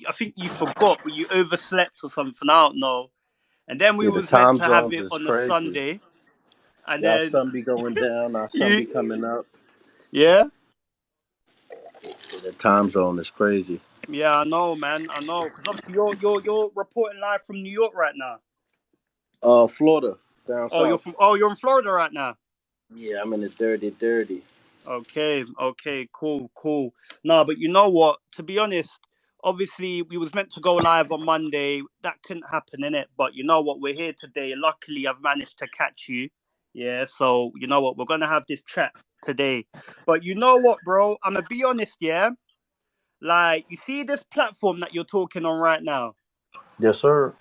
I think you forgot, but you overslept or something. I don't know. And then we Yeah, the was meant time to have zones it is on a crazy. Sunday, and Y'all then sun be going down, our sun you, be coming up. yeah, Yeah, the time zone is crazy. yeah, I know, man, I know, because obviously you're reporting live from New York right now. Florida, down Oh, south. you're in Florida right now. Yeah, I'm in the dirty, dirty. Okay, okay, cool, cool. No, but you know what? To be honest, obviously we was meant to go live on Monday. That couldn't happen, innit? But you know what? We're here today. Luckily, I've managed to catch you. Yeah, so you know what? We're gonna have this chat today. But you know what, bro? I'm gonna be honest, yeah? Like, you see this platform that you're talking on right now? Yes, sir.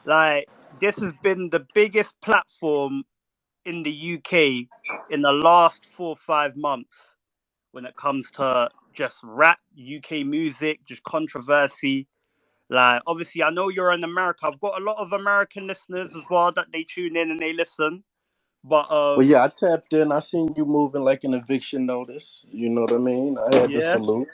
Like, this has been the biggest platform in the UK in the last 4 or 5 months when it comes to just rap, UK music, just controversy. Like, obviously, I know you're in America. I've got a lot of American listeners as well that they tune in and they listen. But Well, yeah, I tapped in. I seen you moving like an eviction notice. You know what I mean? I had to yeah, salute.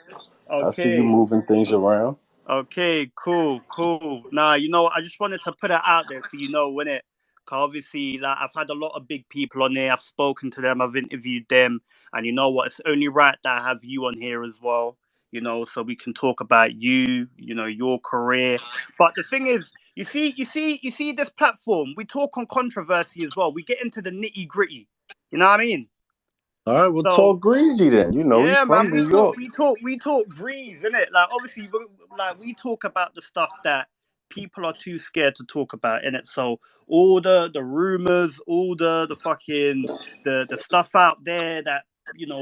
I see you okay, moving things around. okay, cool, cool. Nah, you know, I just wanted to put it out there so you know when it. 'Cause obviously, like, I've had a lot of big people on there. I've spoken to them. I've interviewed them, and you know what? It's only right that I have you on here as well. You know, so we can talk about you. You know, your career. But the thing is, you see this platform. We talk on controversy as well. We get into the nitty gritty. You know what I mean? All right, well, So talk greasy then. You know, he yeah, from man, New York. we talk breeze, innit? Like, obviously, like, we talk about the stuff that people are too scared to talk about, innit? So all the rumors, all the fucking the stuff out there that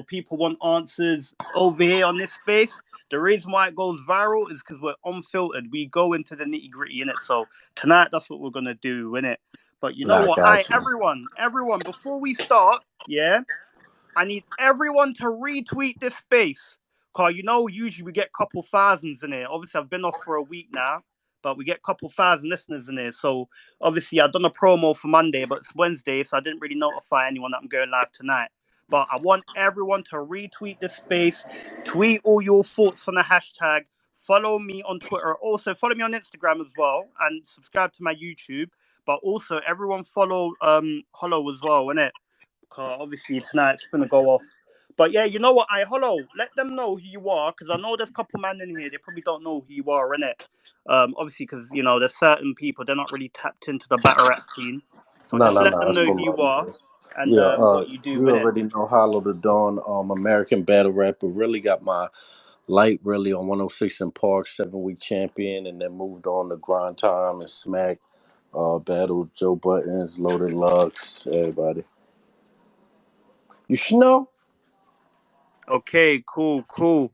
people want answers over here on this space. The reason why it goes viral is because we're unfiltered. We go into the nitty gritty in it. So tonight, that's what we're gonna do, innit? But you know Nah, I what? got you. Everyone, before we start, yeah. I need everyone to retweet this space. Cause usually we get couple thousands in here. Obviously, I've been off for a week now, but we get couple thousand listeners in here. So obviously, I've done a promo for Monday, but it's Wednesday, so I didn't really notify anyone that I'm going live tonight. But I want everyone to retweet this space, tweet all your thoughts on the hashtag, follow me on Twitter, also follow me on Instagram as well, and subscribe to my YouTube. But also, everyone follow Hollow as well, innit? Obviously tonight's gonna go off. But yeah, you know what? let them know who you are, because I know there's a couple men in here. They probably don't know who you are, innit? Obviously, because there's certain people they're not really tapped into the battle rap scene. So No, just no, let no. them That's know for who my you are man. and Yeah, what you do, you innit? already know Hollow the Dawn, American battle rapper. Really got my light really on 106 in Park, 7 week champion, and then moved on to Grind Time and Smack, battled Joe Buttons, Loaded Lux, everybody. You should know. Okay, cool, cool.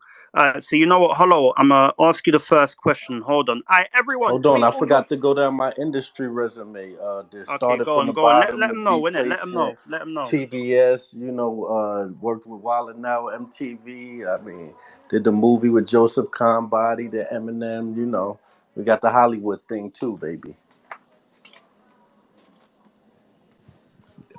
So you know what? Hello, I'm gonna ask you the first question. Hold on. Everyone, Hold on, tweet I all your. forgot to go down my industry resume. This Okay, started from the go on. bottom, Let the them know, beat innit? Let them placement, know. Let them know. TBS. Worked with Wild 'N Out, MTV. I mean, did the movie with Joseph Conbody, the Eminem. We got the Hollywood thing too, baby.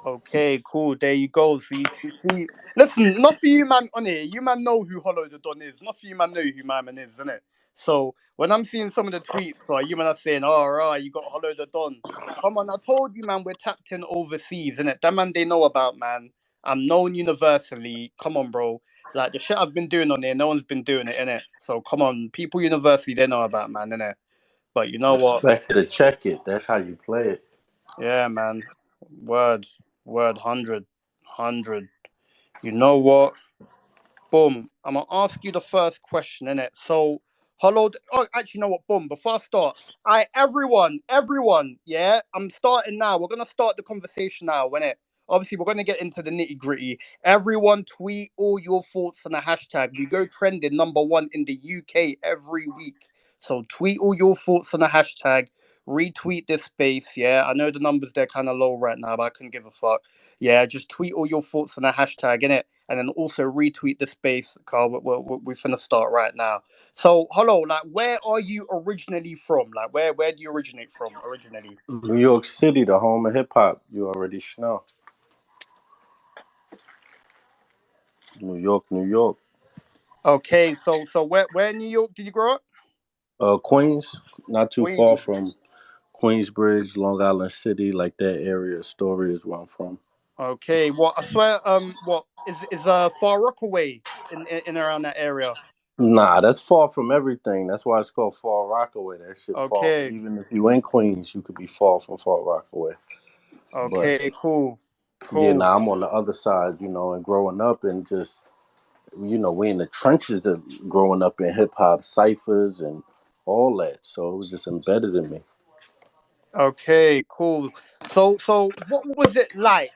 Okay, cool. There you go. So you can see. Listen, not for you, man, on here. You, man, know who Hollow the Don is. Not for you, man, know who my man is, innit? So when I'm seeing some of the tweets, you man are saying, "Oh, right, you got Hollow the Don." Come on, I told you, man, we're tapped in overseas, innit? That man they know about, man. I'm known universally. Come on, bro. Like, the shit I've been doing on there, no one's been doing it, innit? So come on, people universally they know about, man, innit? But you know what? Respect it or check it. That's how you play it. Yeah, man. Word, word, 100. You know what? Boom. I'm gonna ask you the first question, innit? So, hello. Oh, actually, you know what? Boom. Before I start, everyone, yeah. I'm starting now. We're gonna start the conversation now, innit? Obviously, we're gonna get into the nitty gritty. Everyone, tweet all your thoughts on the hashtag. We go trending #1 in the UK every week. So, tweet all your thoughts on the hashtag. Retweet this space, yeah. I know the numbers they're kind of low right now, but I couldn't give a fuck. Yeah, just tweet all your thoughts on the hashtag, innit? And then also retweet the space, Carl. We're finna start right now. So, hello, like, where are you originally from? Like, where do you originate from originally? New York City, the home of hip hop. You already know. New York, New York. Okay, so where in New York did you grow up? Queens, not too far Queens. from Queensbridge, Long Island City, like that area. Story is where I'm from. Okay. What I swear. What is Far Rockaway in around that area? Nah, that's far from everything. That's why it's called Far Rockaway. That shit far. Okay. Even if you in Queens, you could be far from Far Rockaway. But Okay. Cool. yeah, Cool. now I'm on the other side, and growing up and just, we in the trenches of growing up in hip hop ciphers and all that. So it was just embedded in me. Okay. Cool. So what was it like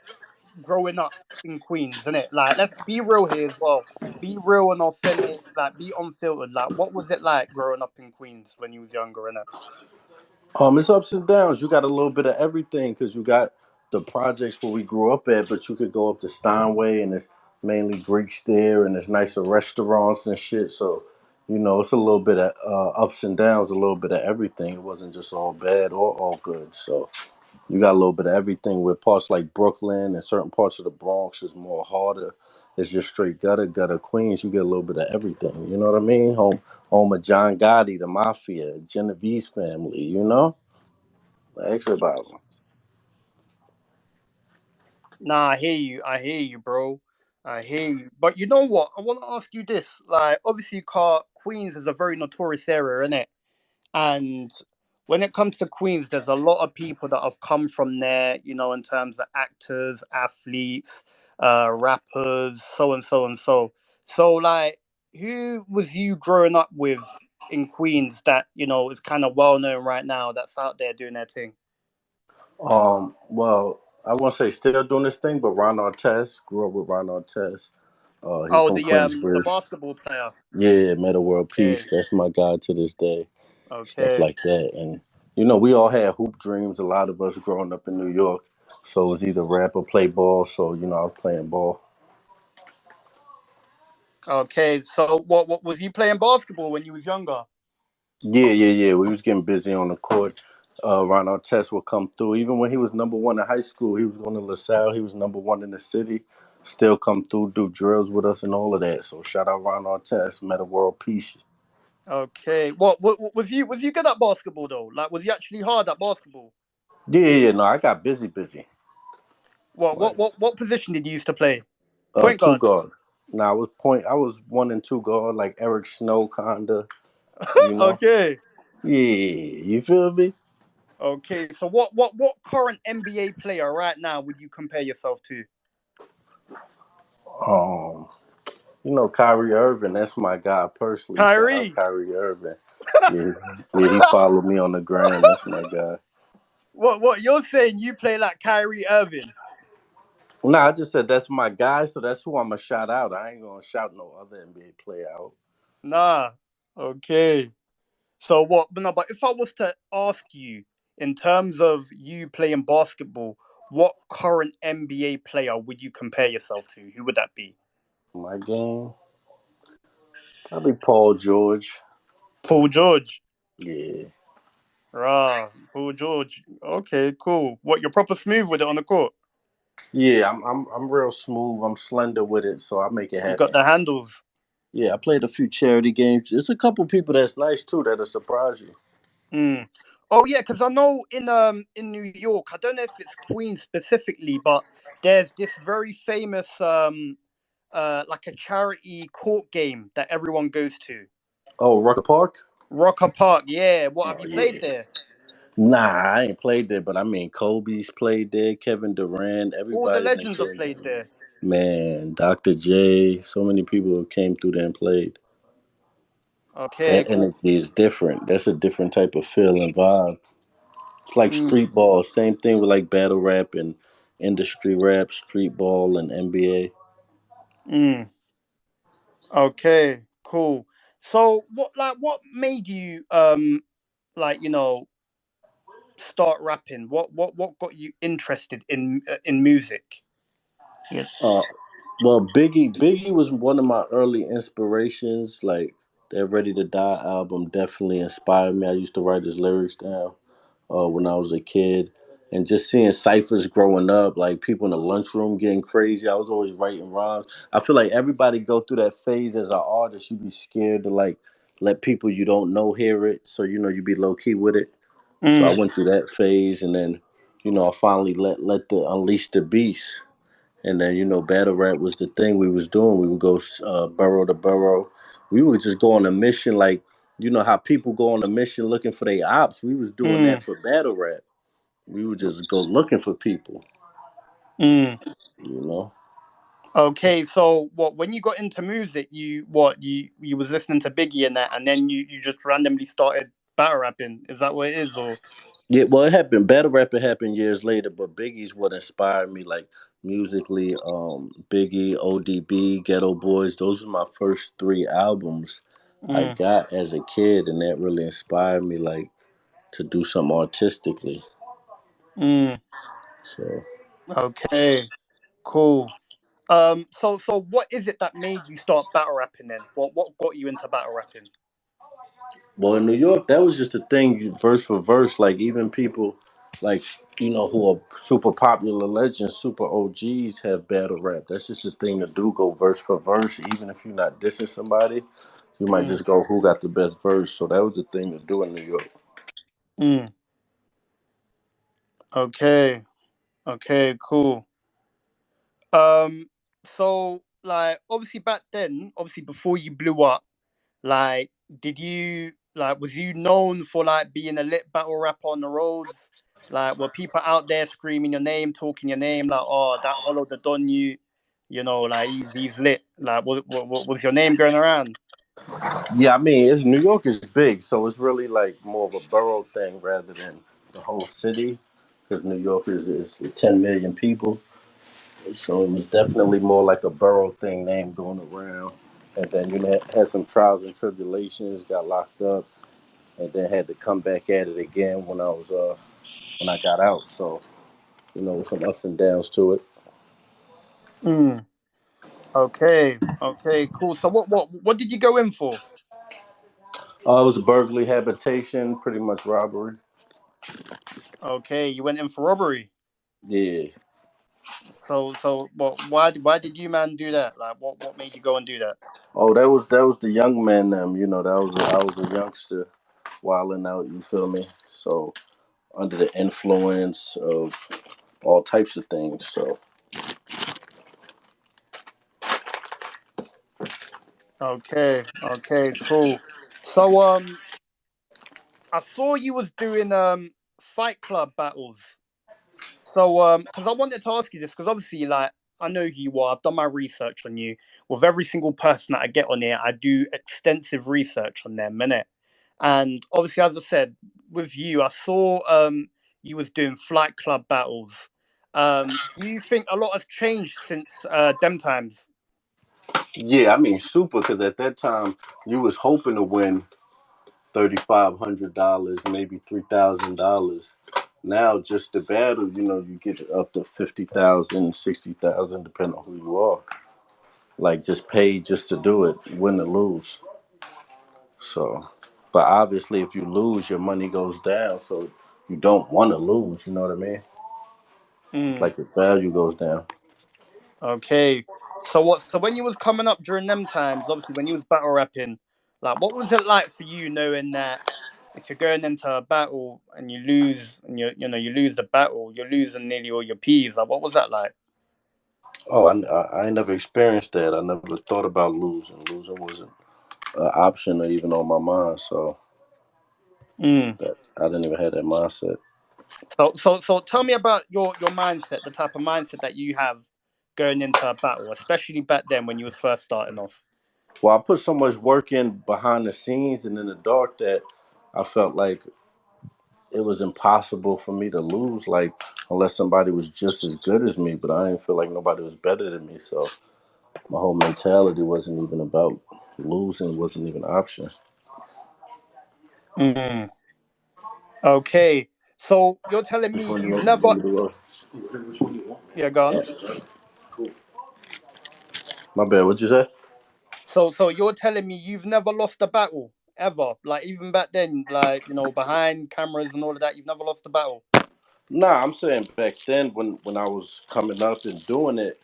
growing up in Queens? Isn't it? Like, let's be real here as well. Be real and authentic. Like, be unfiltered. Like, what was it like growing up in Queens when you was younger? Innit? It's ups and downs. You got a little bit of everything because you got the projects where we grew up at, but you could go up to Steinway and it's mainly Greeks there and there's nicer restaurants and shit. So, it's a little bit of ups and downs, a little bit of everything. It wasn't just all bad or all good. So you got a little bit of everything with parts like Brooklyn and certain parts of the Bronx is more harder. It's just straight gutter Queens. You get a little bit of everything. You know what I mean? Home of John Gotti, the Mafia, Genovese family. Ask about them. Nah, I hear you. I hear you, bro. I hear you. But you know what? I want to ask you this. Like, obviously, Queens is a very notorious area, isn't it? And when it comes to Queens, there's a lot of people that have come from there, in terms of actors, athletes, rappers, so and so and so. So, like, who was you growing up with in Queens that, is kind of well known right now that's out there doing their thing? Well, I won't say still doing this thing, but Ron Artest grew up with Ron Artest. He Oh, from the Queensbridge. basketball player. Yeah, Meta World Okay. Peace. That's my guy to this day. Stuff Okay. like that, and we all had hoop dreams. A lot of us growing up in New York, so it was either rap or play ball. So I was playing ball. Okay. So what was you playing basketball when you was younger? Yeah. We was getting busy on the court. Ron Artest would come through. Even when he was number one in high school, he was going to LaSalle. He was number one in the city. Still come through, do drills with us and all of that. So shout out Ron Artest, Meta World Peace. Okay. What was you good at basketball though? Like, was you actually hard at basketball? Yeah. No, I got busy. What what Like what what position did you used to play? Point two guard. guard. Now I was point. I was one and two guard, like Eric Snow, kinda. You know. Okay. Yeah, you feel me? Okay. So what current NBA player right now would you compare yourself to? Um, Kyrie Irving. That's my guy personally. Shout out Kyrie. Kyrie Irving. Yeah, yeah. He followed me on the gram. That's my guy. What you're saying? You play like Kyrie Irving? Nah, I just said that's my guy, so that's who I'm gonna shout out. I ain't gonna shout no other NBA player out. Nah. Okay. So what? No, but if I was to ask you, in terms of you playing basketball, what current NBA player would you compare yourself to? Who would that be? My game, probably Paul George. Paul George. Yeah, Paul George. Okay, cool. What? You're proper smooth with it on the court. yeah. I'm real smooth. I'm slender with it, so I make it You got happen. the handles. Yeah, I played a few charity games. There's a couple people that's nice too that'll surprise you. Mm. Oh yeah, because I know in New York, I don't know if it's Queens specifically, but there's this very famous like a charity court game that everyone goes to. Oh, Rucker Park. Rocker Park, yeah. What have Oh you played yeah. there? Nah, I ain't played there, but I mean Kobe's played there, Kevin Durant, All the everybody that legends have came played there. there. Man, Dr. J, so many people came through there and played. Okay, That cool. energy is different. That's a different type of feel and vibe. It's like Mm, street ball. Same thing with like battle rap and industry rap, street ball and NBA. mm. Okay, cool. So what made you like start rapping? What got you interested in music? Yeah. Uh, well, Biggie was one of my early inspirations. Like that Ready to Die album definitely inspired me. I used to write his lyrics down when I was a kid. And just seeing ciphers growing up, like people in the lunchroom getting crazy. I was always writing rhymes. I feel like everybody go through that phase as an artist. You be scared to like let people you don't know hear it, so you be low key with it. So I Mm, went through that phase, and then I finally let the unleash the beast. And then battle rap was the thing we was doing. We would go borough to borough. We would just go on a mission, like how people go on a mission looking for their ops. We was doing mm, that for battle rap. We would just go looking for people. mm. You know. Okay, so what when you got into music, you was listening to Biggie and that, and then you just randomly started battle rapping. Is that what it is, or? Yeah, well, it happened. Battle rapping happened years later, but Biggie's what inspired me, like musically. Biggie, ODB, Ghetto Boys. Those were my first three albums I Mm, got as a kid, and that really inspired me, like to do something artistically. mm. So, Okay, cool. So what is it that made you start battle rapping then? What got you into battle rapping? well, in New York, that was just a thing, verse for verse. Like even people, like who are super popular legends, super OGs, have battle rap. That's just a thing to do. Go verse for verse, even if you're not dissing somebody. You might Mm, just go, who got the best verse? So that was the thing to do in New York. mm. Okay, okay, cool. Um, so like obviously back then, obviously before you blew up, like did you like was you known for like being a lit battle rapper on the roads? Like were people out there screaming your name, talking your name, like oh that Hollow the Don you know, like he's lit. Like was your name going around? Yeah, I mean, it's New York is big, so it's really like more of a borough thing rather than the whole city, because New York is 10 million people. So it was definitely more like a borough thing, name going around. And then had some trials and tribulations, got locked up, and then had to come back at it again when I got out. So with some ups and downs to it. Mm. Okay, okay, cool. So what did you go in for? It was burglary, habitation, pretty much robbery. Okay, you went in for robbery. Yeah. So why did you man do that? Like what made you go and do that? Oh, that was the young man. I was a youngster, wilding out. You feel me? So under the influence of all types of things. So Okay, okay, cool. So I saw you was doing Fight Club battles. So because I wanted to ask you this because obviously like I know who you are. I've done my research on you. With every single person that I get on here, I do extensive research on them, innit? And obviously, as I said, with you, I saw you was doing Flight Club battles. Do you think a lot has changed since them times? yeah, I mean super because at that time you was hoping to win $3,500, maybe $3,000. Now just the battle, you get up to 50,000, 60,000, depending on who you are. Like just pay just to do it, win or lose. So, but obviously, if you lose, your money goes down. So you don't want to lose. You know what I mean? Mm, Like the value goes down. okay. So what? So when you was coming up during them times, obviously when you was battle rapping, like what was it like for you knowing that if you're going into a battle and you lose and you lose the battle, you're losing nearly all your peas. Like what was that like? Oh, I ain't never experienced that. I never thought about losing. Losing wasn't an option or even on my mind. So Mm. that I didn't even have that mindset. So tell me about your mindset, the type of mindset that you have going into a battle, especially back then when you was first starting off. Well, I put so much work in behind the scenes and in the dark that I felt like it was impossible for me to lose. Like unless somebody was just as good as me, but I didn't feel like nobody was better than me. So my whole mentality wasn't even about losing. Wasn't even an option. Mm. Okay, so you're telling me Which one you you've want? You never, want me to go? Which one you want? yeah, gone. Cool. My bad. What you say? So you're telling me you've never lost a battle ever, like even back then, like behind cameras and all of that, you've never lost a battle. Nah, I'm saying back then when I was coming up and doing it,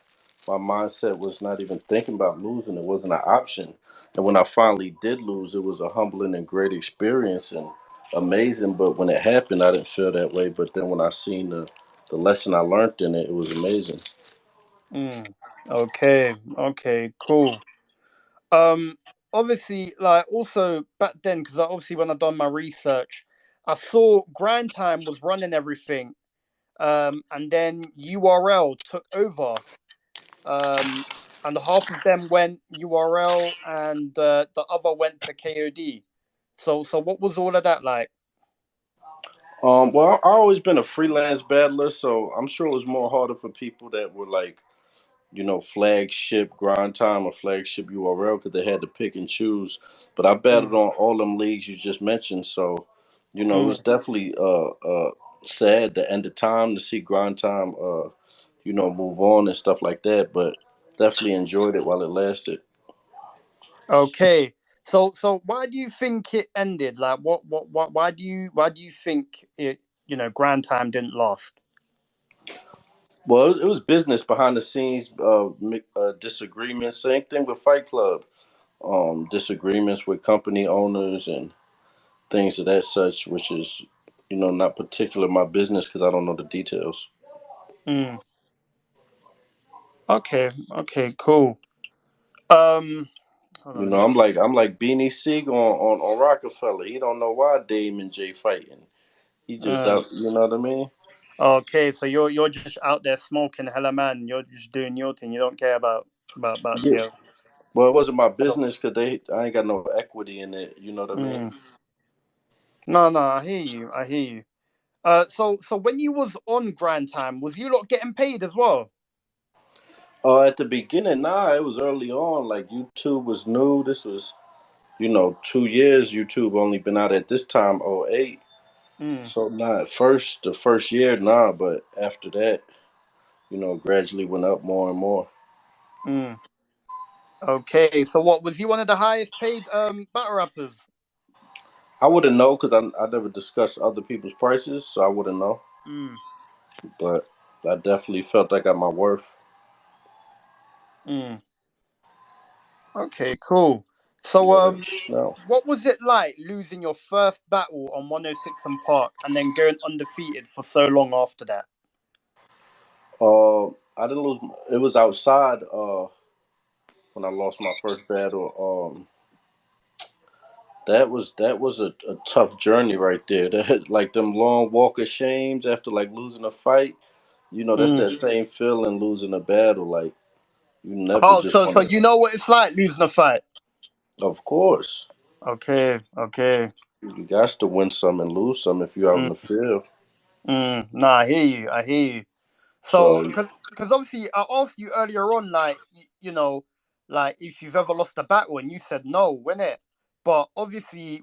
my mindset was not even thinking about losing. It wasn't an option. And when I finally did lose, it was a humbling and great experience and amazing. But when it happened, I didn't feel that way. But then when I seen the lesson I learned in it, it was amazing. Mm. Okay, okay, cool. Um, Obviously, like also back then, because obviously when I done my research, I saw Grind Time was running everything. And then URL took over. Um, and half of them went URL, and the other went to KOD. So what was all of that like? Well, I always been a freelance battler, so I'm sure it was more harder for people that were like, flagship grind time or flagship URL because they had to pick and choose. But I battled Mm, on all them leagues you just mentioned, so it was mm. definitely sad the end of time to see grind time move on and stuff like that. But definitely enjoyed it while it lasted. Okay. So why do you think it ended? Like what why do you think it Grand Time didn't last? Well, it was business behind the scenes, disagreements. Same thing with Fight Club. Disagreements with company owners and things of that such, which is, not particular my business because I don't know the details. Mm. Okay, okay, cool. Um Hold on, let me. I'm like Beanie Siegel on Rockefeller. He don't know why Dame and Jay fighting. He just Uh, out. You know what I mean? okay, so you're just out there smoking hella man. You're just doing your thing. You don't care about Yeah. your Well, it wasn't my other. business because I ain't got no equity in it. You know what I mean? Mm. No, no, I hear you. I hear you. So when you was on Grand Time, was you lot getting paid as well? At the beginning, nah, it was early on. Like YouTube was new. This was 2 years. YouTube only been out at this time, '08. Mm, So not first the first year, nah, but after that, gradually went up more and more. mm. Okay, so what was you one of the highest paid battle rappers? I wouldn't know because I never discussed other people's prices, so I wouldn't know. Mm, But I definitely felt I got my worth. mm. Okay, cool. So You already know. what was it like losing your first battle on 106 and Park and then going undefeated for so long after that? I didn't lose. It was outside. When I lost my first battle. That was a tough journey right there. That like them long walk of shames after like losing a fight. That's Mm. that same feeling losing a battle. Like you never Oh, just so want to. you know what it's like losing a fight. Of course, Okay, okay. you got to win some and lose some if you're out in Mm, the field. No, I hear you. I hear you. So, So, because obviously I asked you earlier on, like like if you've ever lost a battle, and you said no, it? But obviously,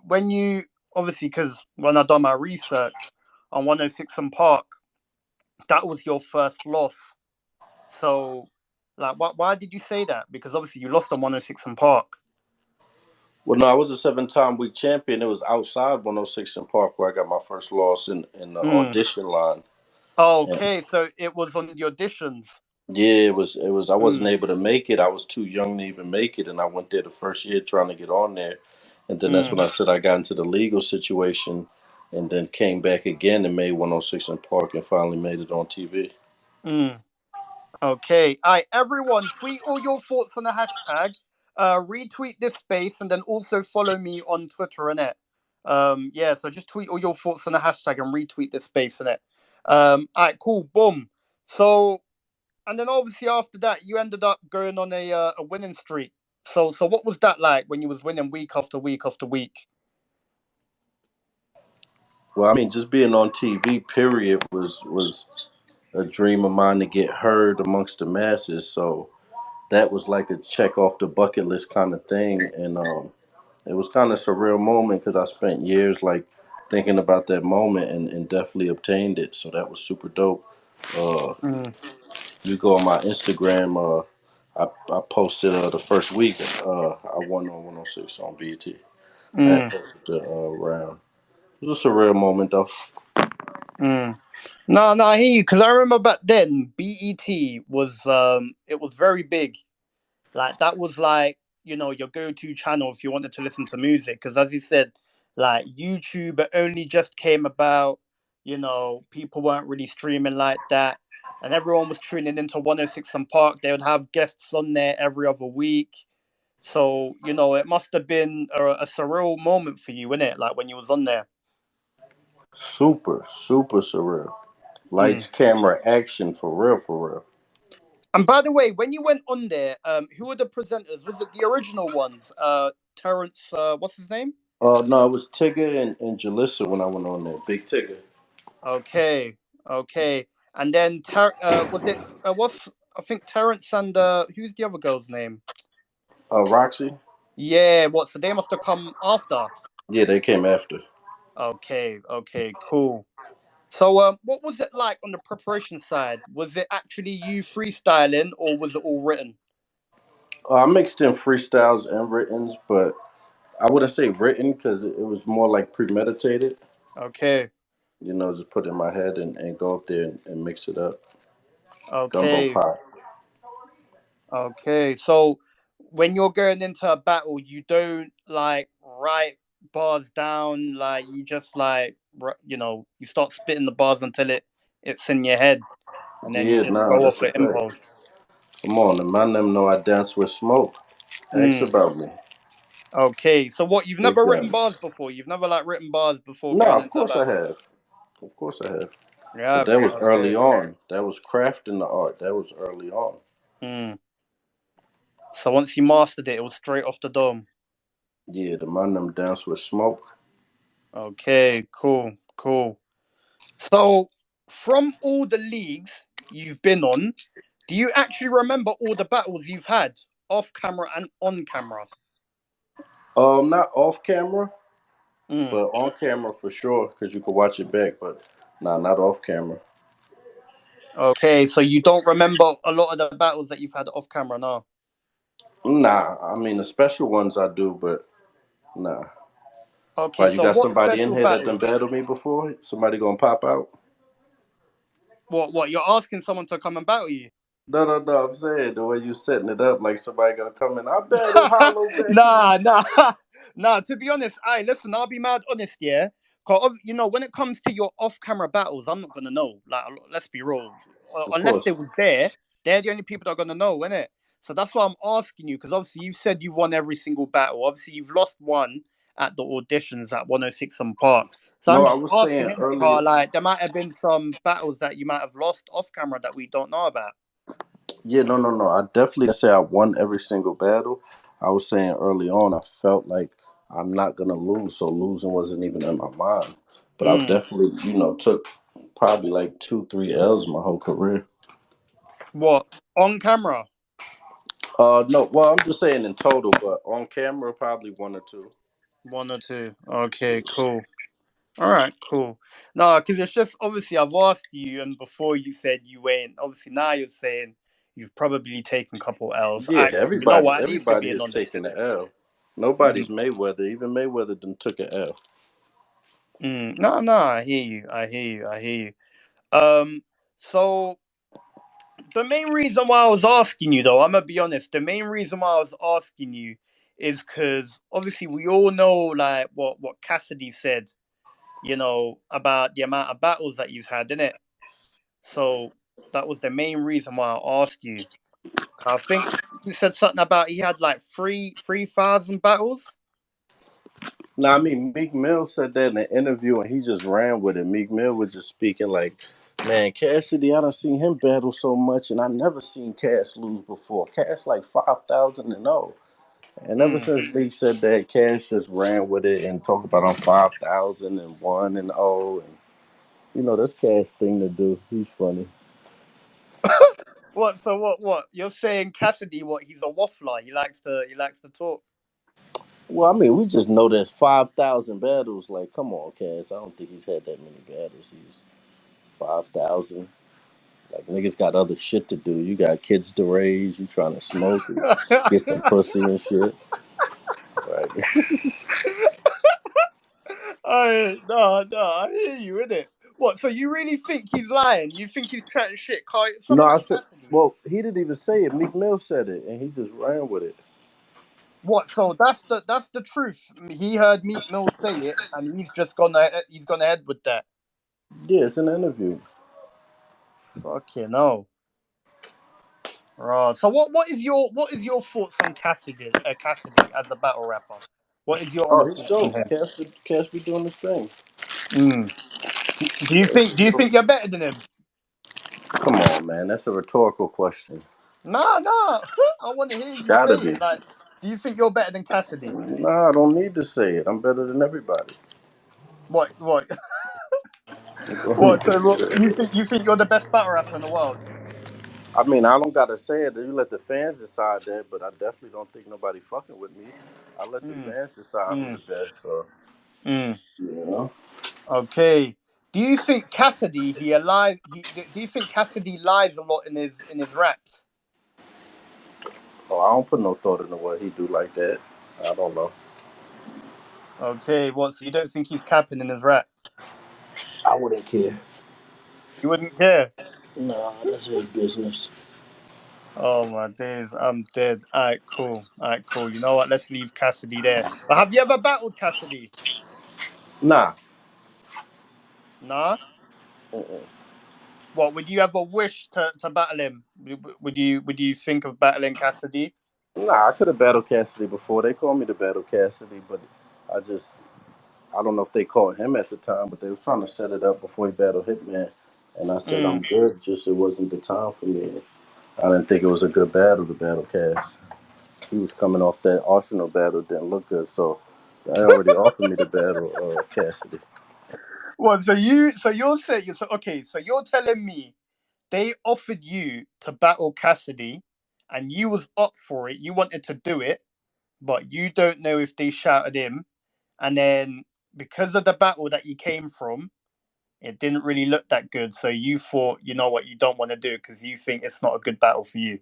because when I done my research on 106 and Park, that was your first loss. So, like, why did you say that? Because obviously you lost on 106 and Park. well, no, I was a seven-time week champion. It was outside 106 in Park where I got my first loss in the Mm. audition line. And Okay, so it was on the auditions. yeah, it was. I wasn't Mm, able to make it. I was too young to even make it, and I went there the first year trying to get on there, and then that's mm, when I said I got into the legal situation, and then came back again and made 106 in Park, and finally made it on TV. mm. Okay. All right, everyone, tweet all your thoughts on the hashtag. Retweet this space and then also follow me on Twitter and it. Yeah, so just tweet all your thoughts on the hashtag and retweet this space and it. All right, cool, boom. So, and then obviously after that, you ended up going on a winning streak. So what was that like when you was winning week after week after week? Well, I mean, just being on TV, period, was a dream of mine to get heard amongst the masses. So that was like a check off the bucket list kind of thing, and it was kind of surreal moment because I spent years like thinking about that moment and definitely obtained it. So that was super dope. Uh, Mm, you go on my Instagram. I posted the first week. I won on 106 on BT. I had mm, posted the round. It was a surreal moment though. mm. No, no, I hear you because I remember back then BET was it was very big. Like that was like your go-to channel if you wanted to listen to music? Because as you said, like YouTube only just came about. People weren't really streaming like that, and everyone was tuning into 106 and Park. They would have guests on there every other week. So it must have been a surreal moment for you, innit? Like when you was on there. Super, super surreal. Mm. Lights, camera, action, for real, for real. And by the way, when you went on there, who were the presenters? Was it the original ones? Terrence, what's his name? No, it was Tigger and Jalissa when I went on there. Big Tigger. Okay, okay. And then was it what's I think Terrence and who's the other girl's name? Roxy. Yeah, what? So they must have come after. Yeah, they came after. Okay, okay, cool. So what was it like on the preparation side? Was it actually you freestyling or was it all written? I mixed in freestyles and writtens, but I wouldn't say written because it was more like premeditated. Okay, Just put it in my head and go up there and mix it up. Gumbo okay. pop. Okay, so when you're going into a battle, you don't like write bars down, like you just like you start spitting the bars until it's in your head, and then you Yeah, just nah, go off that's a with fact. impulse. Come on, the man them know I dance with smoke. Ask Mm. about me. Okay, so what? You've Big never written bars guns. before. You've never like written bars before No, going of into a course I battle. have. Of course I have. But Yeah. that was early Okay. on. That was crafting the art. That was early on. Mm. So once you mastered it, it was straight off the dome. Yeah, the man them dance with smoke. Okay. Cool. Cool. So from all the leagues you've been on, do you actually remember all the battles you've had off camera and on camera? Not off camera, Mm. but on camera for sure, because you could watch it back. But nah, not off camera. Okay, so you don't remember a lot of the battles that you've had off camera now. Nah, I mean the special ones I do, but nah. Okay, Why you so got what somebody in special here that done battles? battled me before? Somebody gonna pop out? What you're asking someone to come and battle you? No, no, no. I'm saying the way you setting it up, like somebody gonna come in. I battle Hollow Becky. Nah, nah, nah. To be honest, listen. I'll be mad honest, yeah. Cause when it comes to your off-camera battles, I'm not gonna know. Like, let's be real. Of Unless they course. was there, they're the only people that are gonna know, innit? So that's why I'm asking you, because obviously you've said you've won every single battle. Obviously you've lost one at the auditions at 106 and Park. So No, I'm I just was asking, saying innit? earlier. Cause like there might have been some battles that you might have lost off camera that we don't know about. Yeah, no, no, no. I definitely didn't say I won every single battle. I was saying early on, I felt like I'm not gonna lose, so losing wasn't even in my mind. But I've Mm. definitely, took probably like 2, 3 L's my whole career. What on camera? No, well, I'm just saying in total, but on camera, probably 1 or 2. One or two. Okay, cool. All right, cool. No, because it's just obviously I've asked you, and before you said you went. Obviously now you're saying you've probably taken a couple L's. Yeah, I, you know everybody, what? At least you're everybody being has honest. taken an L. Mm, Nobody's Mayweather. Even Mayweather done took an L. No, no, I hear you. I hear you. I hear you. Um, so the main reason why I was asking you, though, I'm gonna be honest. The main reason why I was asking you is because obviously we all know like what Cassidy said. About the amount of battles that you've had, innit? So that was the main reason why I asked you. I think you said something about he had like 3,000 battles. Now, I mean, Meek Mill said that in an interview, and he just ran with it. Meek Mill was just speaking like, "Man, Cassidy, I done seen him battle so much, and I never seen Cass lose before. Cass like 5,000-0." And ever Mm. since Meek said that, Cass just ran with it and talked about I'm 5,001-0, and that's Cass thing to do. He's funny. What? So what? You're saying Cassidy? What? He's a waffler. He likes to talk. Well, I mean, we just know there's 5,000 battles. Like, come on, Cass. I don't think he's had that many battles. He's 5,000. Like niggas got other shit to do. You got kids to raise. You trying to smoke and get some pussy and shit. Right? No, no, I hear you, innit? What? So you really think he's lying? You think he's chatting shit? No, Someone I like said. Cassidy. Well, he didn't even say it. Meek Mill said it, and he just ran with it. What? So that's the truth. He heard Meat Mill say it, and he's gone ahead with that. Yeah, it's an interview. Fucking no. Right. So what is your thoughts on Cassidy as a battle rapper? What is your Oh, honest he's thoughts on dope. him? Cass be doing this thing. Mm. Do you think you're better than him? Come on, man. That's a rhetorical question. Nah, nah. I want to hear you Gotta say be. it. Like, do you think you're better than Cassidy? Nah, I don't need to say it. I'm better than everybody. What? Don't need What? to So what, say it. you think you're the best battle rapper in the world? I mean, I don't gotta say it. You let the fans decide that, but I definitely don't think nobody fucking with me. I let the Mm, fans decide who mm, the best. So, mm. you know. Okay. Do you think Cassidy do you think Cassidy lies a lot in his raps? Oh, I don't put no thought into what he do like that. I don't know. Okay, what? So you don't think he's capping in his rap? I wouldn't care. You wouldn't care. Nah, that's his business. Oh my days, I'm dead. Alright, cool. Alright, cool. You know what? Let's leave Cassidy there. But have you ever battled Cassidy? Nah. Nah. Mm-mm. What would you ever wish to battle him? Would you think of battling Cassidy? Nah, I could have battled Cassidy before. They called me to battle Cassidy, but I just I don't know if they called him at the time, but they was trying to set it up before he battled Hitman. And I said I'm Mm. good, just it wasn't the time for me. I didn't think it was a good battle to battle Cass. He was coming off that Arsenal battle, didn't look good, so they already offered me to battle Cassidy. Well, so you're saying so okay, so you're telling me they offered you to battle Cassidy and you was up for it, you wanted to do it, but you don't know if they shouted him, and then because of the battle that you came from, it didn't really look that good. So you thought, you know what, you don't want to do it because you think it's not a good battle for you.